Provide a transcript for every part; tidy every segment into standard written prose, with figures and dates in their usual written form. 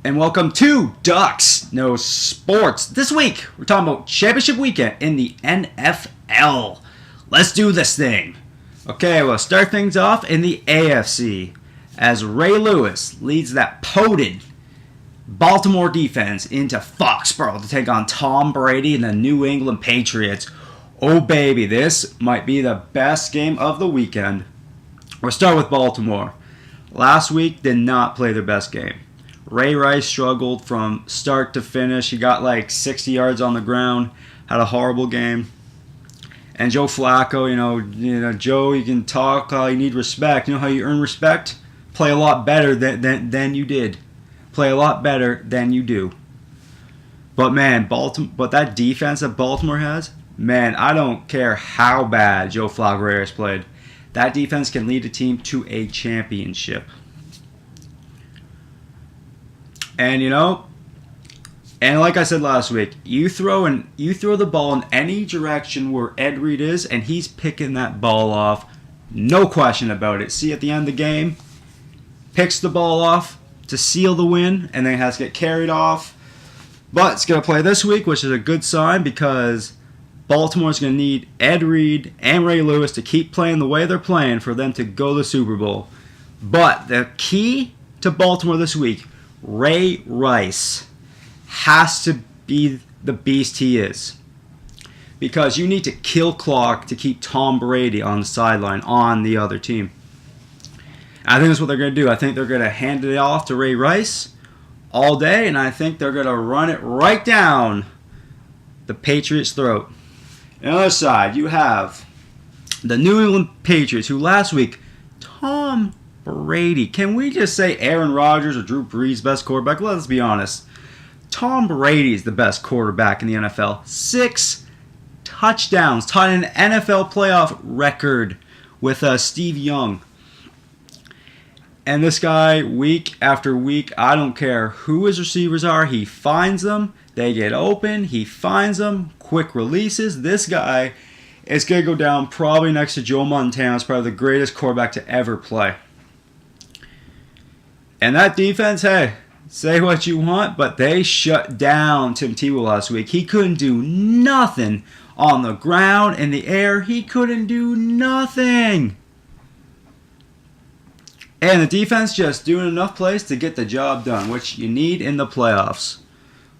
And welcome to Ducks No Sports. This week, we're talking about championship weekend in the NFL. Let's do this thing. Okay, we'll start things off in the AFC as Ray Lewis leads that potent Baltimore defense into Foxborough to take on Tom Brady and the New England Patriots. Oh baby, this might be the best game of the weekend. We'll start with Baltimore. Last week did not play their best game. Ray Rice struggled from start to finish. He got like 60 yards on the ground, had a horrible game. And Joe Flacco, you know, Joe, you can talk, you need respect. You know how you earn respect? Play a lot better than you did. Play a lot better than you do. But man, but that defense that Baltimore has, man, I don't care how bad Joe Flacco has played. That defense can lead a team to a championship. And and like I said last week, you throw the ball in any direction where Ed Reed is, and he's picking that ball off, no question about it. See, at the end of the game, picks the ball off to seal the win, and then has to get carried off. But it's going to play this week, which is a good sign because Baltimore's going to need Ed Reed and Ray Lewis to keep playing the way they're playing for them to go to the Super Bowl. But the key to Baltimore this week, Ray Rice has to be the beast he is. Because you need to kill clock to keep Tom Brady on the sideline on the other team. I think that's what they're going to do. I think they're going to hand it off to Ray Rice all day, and I think they're going to run it right down the Patriots' throat. On the other side, you have the New England Patriots, who last week, Tom Brady. Can we just say Aaron Rodgers or Drew Brees best quarterback? Let's be honest. Tom Brady is the best quarterback in the NFL. 6 touchdowns, tied an NFL playoff record with Steve Young. And this guy, week after week, I don't care who his receivers are, he finds them. They get open, he finds them, quick releases. This guy is going to go down probably next to Joe Montana as probably the greatest quarterback to ever play. And that defense, hey, say what you want, but they shut down Tim Tebow last week. He couldn't do nothing on the ground, in the air. He couldn't do nothing. And the defense just doing enough plays to get the job done, which you need in the playoffs.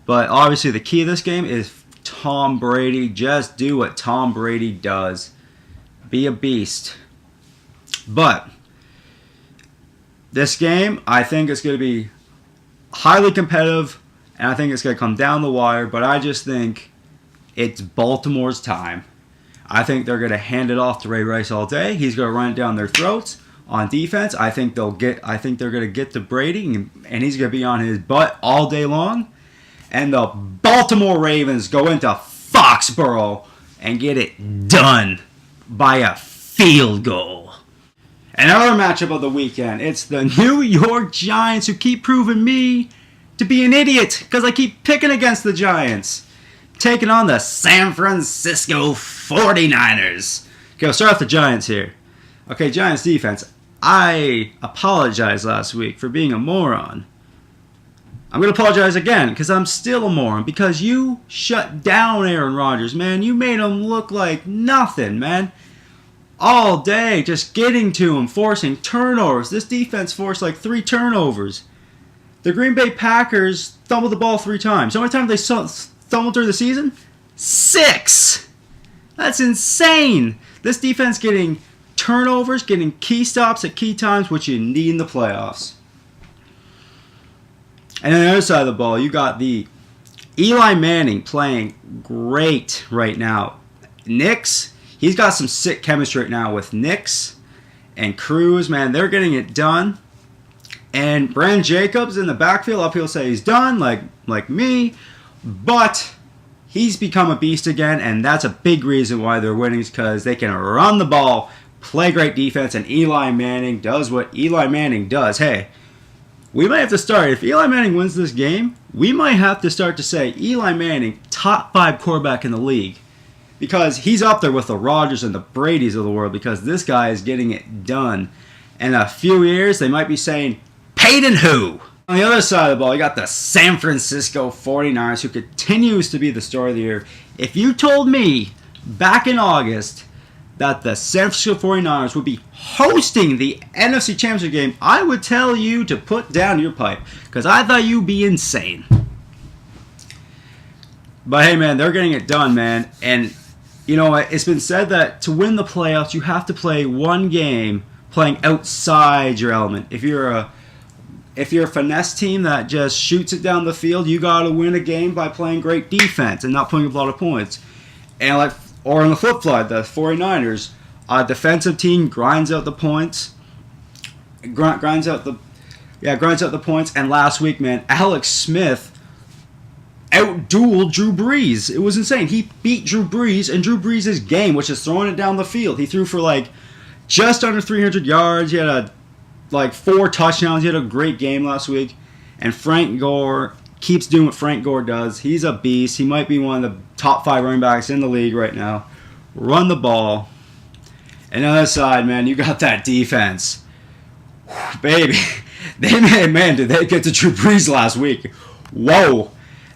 But obviously the key of this game is Tom Brady. Just do what Tom Brady does. Be a beast. But this game, I think it's going to be highly competitive, and I think it's going to come down the wire, but I just think it's Baltimore's time. I think they're going to hand it off to Ray Rice all day. He's going to run it down their throats on defense. I think they're going to get to Brady, and he's going to be on his butt all day long. And the Baltimore Ravens go into Foxborough and get it done by a field goal. Another matchup of the weekend. It's the New York Giants, who keep proving me to be an idiot because I keep picking against the Giants, taking on the San Francisco 49ers. Okay, we'll start off the Giants here. Okay, Giants defense. I apologized last week for being a moron. I'm going to apologize again because I'm still a moron because you shut down Aaron Rodgers, man. You made him look like nothing, man. All day, just getting to him, forcing turnovers. This defense forced like 3 turnovers. The Green Bay Packers fumbled the ball 3 times. How many times they fumbled during the season? 6! That's insane. This defense getting turnovers, getting key stops at key times, which you need in the playoffs. And on the other side of the ball, you got the Eli Manning playing great right now. Knicks, he's got some sick chemistry right now with Nix and Cruz. Man, they're getting it done. And Brandon Jacobs in the backfield, a lot of people say he's done, like me. But he's become a beast again, and that's a big reason why they're winning, is because they can run the ball, play great defense, and Eli Manning does what Eli Manning does. Hey, we might have to start, if Eli Manning wins this game, we might have to start to say Eli Manning, top 5 quarterback in the league. Because he's up there with the Rodgers and the Bradys of the world, because this guy is getting it done. In a few years, they might be saying, Peyton who? On the other side of the ball, you got the San Francisco 49ers, who continues to be the story of the year. If you told me back in August that the San Francisco 49ers would be hosting the NFC Championship game, I would tell you to put down your pipe, because I thought you'd be insane. But hey, man, they're getting it done, man. And you know what? It's been said that to win the playoffs, you have to play one game playing outside your element. If you're a finesse team that just shoots it down the field, you got to win a game by playing great defense and not putting up a lot of points. And or on the flip side, the 49ers, a defensive team grinds out the points. Grinds out the points. And last week, man, Alex Smith out-dueled Drew Brees. It was insane. He beat Drew Brees in Drew Brees' game, which is throwing it down the field. He threw for just under 300 yards. He had 4 touchdowns. He had a great game last week. And Frank Gore keeps doing what Frank Gore does. He's a beast. He might be one of the top 5 running backs in the league right now. Run the ball. And on the other side, man, you got that defense. Whew, baby. Did they get to Drew Brees last week? Whoa.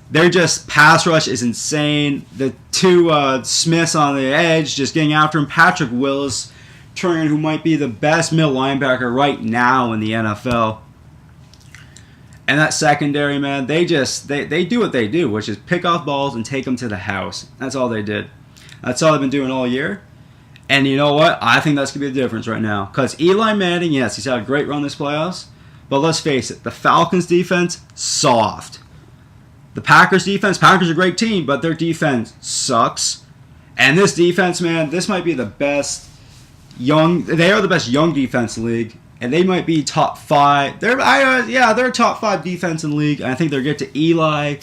Their just pass rush is insane. The 2 Smiths on the edge just getting after him. Patrick Willis, turning, who might be the best middle linebacker right now in the NFL. And that secondary, man, they do what they do, which is pick off balls and take them to the house. That's all they did. That's all they've been doing all year. And you know what? I think that's going to be the difference right now. Because Eli Manning, yes, he's had a great run this playoffs. But let's face it, the Falcons' defense, soft. The Packers' defense, Packers are a great team, but their defense sucks. And this defense, man, this might be the best they are the best young defense in the league. And they might be top 5. They're a top 5 defense in the league. And I think they'll get to Eli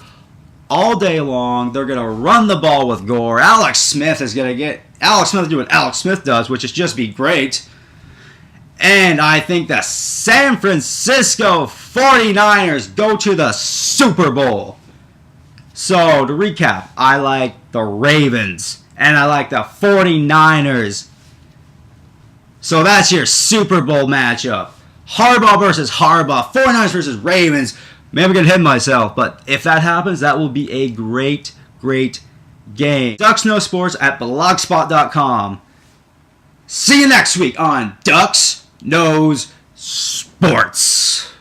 all day long. They're going to run the ball with Gore. Alex Smith is doing what Alex Smith does, which is just be great. And I think the San Francisco 49ers go to the Super Bowl. So, to recap, I like the Ravens. And I like the 49ers. So that's your Super Bowl matchup. Harbaugh versus Harbaugh. 49ers versus Ravens. Maybe I'm going to hit myself. But if that happens, that will be a great, great game. Ducks Know Sports at blogspot.com. See you next week on Ducks Knows Sports.